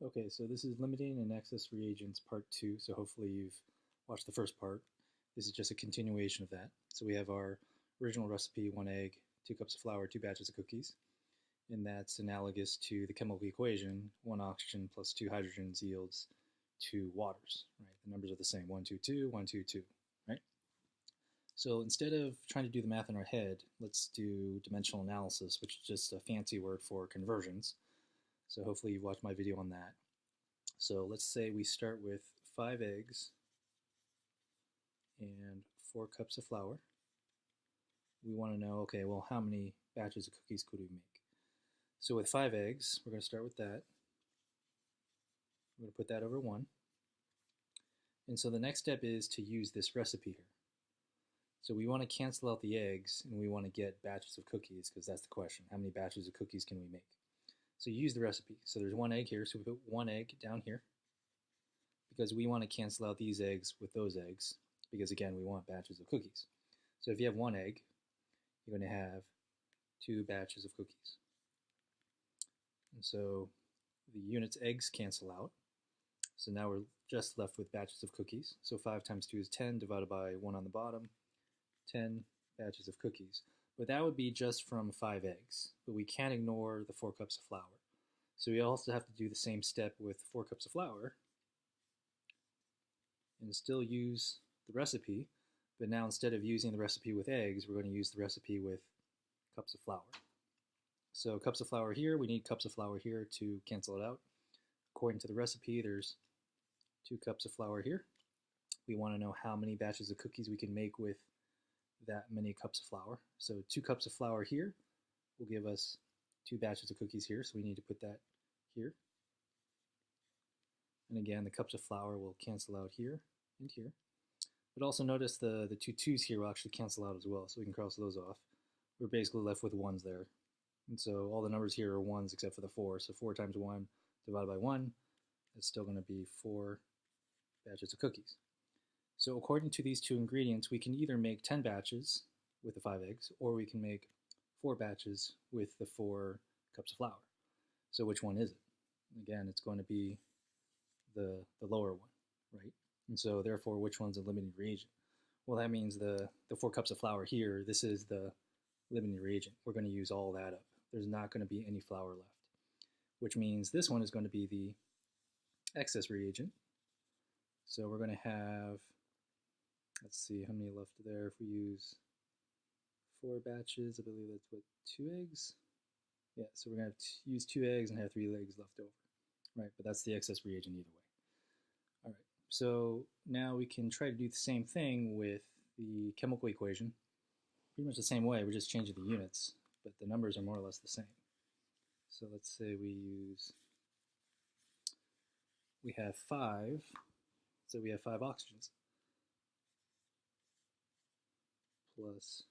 Okay, so this is limiting and excess reagents part 2, so hopefully you've watched the first part. This is just a continuation of that. So we have our original recipe, 1 egg, 2 cups of flour, 2 batches of cookies, and that's analogous to the chemical equation, 1 oxygen plus 2 hydrogens yields 2 waters, right? The numbers are the same, 1, 2, 2, 1, 2, 2, right? So instead of trying to do the math in our head, let's do dimensional analysis, which is just a fancy word for conversions. So hopefully you've watched my video on that. So let's say we start with 5 eggs and 4 cups of flour. We want to know, okay, well, how many batches of cookies could we make? So with 5 eggs, we're going to start with that. We're going to put that over 1. And so the next step is to use this recipe here. So we want to cancel out the eggs, and we want to get batches of cookies, because that's the question. How many batches of cookies can we make? So use the recipe. So there's 1 egg here, so we put 1 egg down here, because we want to cancel out these eggs with those eggs, because again, we want batches of cookies. So if you have 1 egg, you're going to have 2 batches of cookies. And so the units eggs cancel out. So now we're just left with batches of cookies. So 5 times 2 is 10, divided by 1 on the bottom, 10 batches of cookies. But that would be just from 5 eggs. But we can't ignore the 4 cups of flour. So we also have to do the same step with 4 cups of flour and still use the recipe. But now instead of using the recipe with eggs, we're going to use the recipe with cups of flour. So cups of flour here, we need cups of flour here to cancel it out. According to the recipe, there's 2 cups of flour here. We want to know how many batches of cookies we can make with that many cups of flour. So 2 cups of flour here will give us 2 batches of cookies here, so we need to put that here. And again, the cups of flour will cancel out here and here. But also notice the 2 2's here will actually cancel out as well, so we can cross those off. We're basically left with 1's there. And so all the numbers here are 1's except for the 4. So 4 times 1 divided by 1 is still going to be 4 batches of cookies. So according to these 2 ingredients, we can either make 10 batches with the 5 eggs, or we can make 4 batches with the 4 cups of flour. So which one is it? Again, it's going to be the lower one, right? And so therefore, which one's a limiting reagent? Well, that means the 4 cups of flour here, this is the limiting reagent. We're going to use all that up. There's not going to be any flour left, which means this one is going to be the excess reagent. So we're going to have, let's see, how many left there if we use 4 batches. I believe that's what, 2 eggs? Yeah, so we're going to use 2 eggs and have 3 eggs left over, right? But that's the excess reagent either way. All right, so now we can try to do the same thing with the chemical equation. Pretty much the same way, we're just changing the units, but the numbers are more or less the same. So let's say we have 5, so we have 5 oxygens plus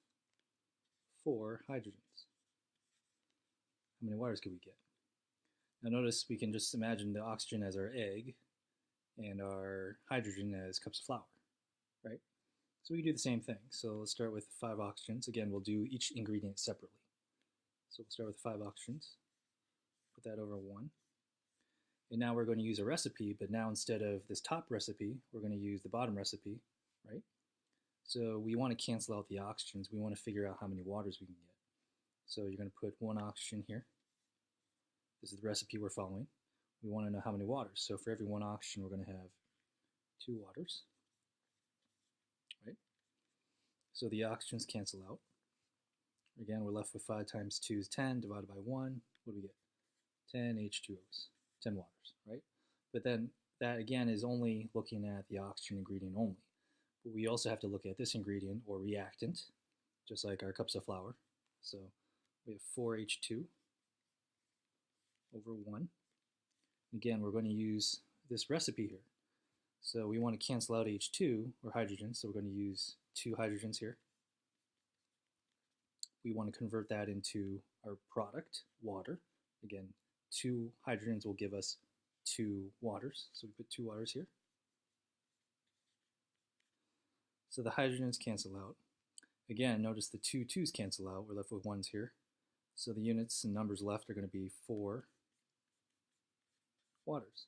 4 hydrogens. How many waters could we get? Now notice we can just imagine the oxygen as our egg and our hydrogen as cups of flour, right? So we can do the same thing. So let's start with 5 oxygens. Again, we'll do each ingredient separately. So we'll start with 5 oxygens, put that over 1. And now we're going to use a recipe, but now instead of this top recipe, we're going to use the bottom recipe, right? So we want to cancel out the oxygens. We want to figure out how many waters we can get. So you're going to put 1 oxygen here. This is the recipe we're following. We want to know how many waters. So for every 1 oxygen, we're going to have 2 waters, right? So the oxygens cancel out. Again, we're left with 5 times 2 is 10, divided by 1. What do we get? 10 H2Os, 10 waters, right? But then that, again, is only looking at the oxygen ingredient only. But we also have to look at this ingredient, or reactant, just like our cups of flour. So we have 4H2 over 1. Again, we're going to use this recipe here. So we want to cancel out H2, or hydrogen, so we're going to use 2 hydrogens here. We want to convert that into our product, water. Again, 2 hydrogens will give us 2 waters, so we put 2 waters here. So the hydrogens cancel out. Again, notice the 2 2's cancel out. We're left with 1's here. So the units and numbers left are going to be 4 waters.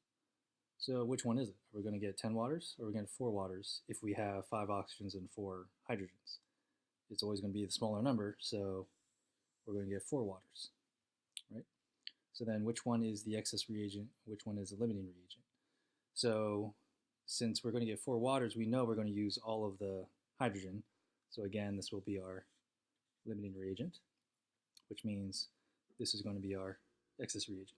So which one is it? Are we going to get 10 waters or are we going to get 4 waters if we have 5 oxygens and 4 hydrogens? It's always going to be the smaller number, so we're going to get 4 waters, right? So then which one is the excess reagent? Which one is the limiting reagent? So since we're going to get 4 waters, we know we're going to use all of the hydrogen. So again, this will be our limiting reagent, which means this is going to be our excess reagent.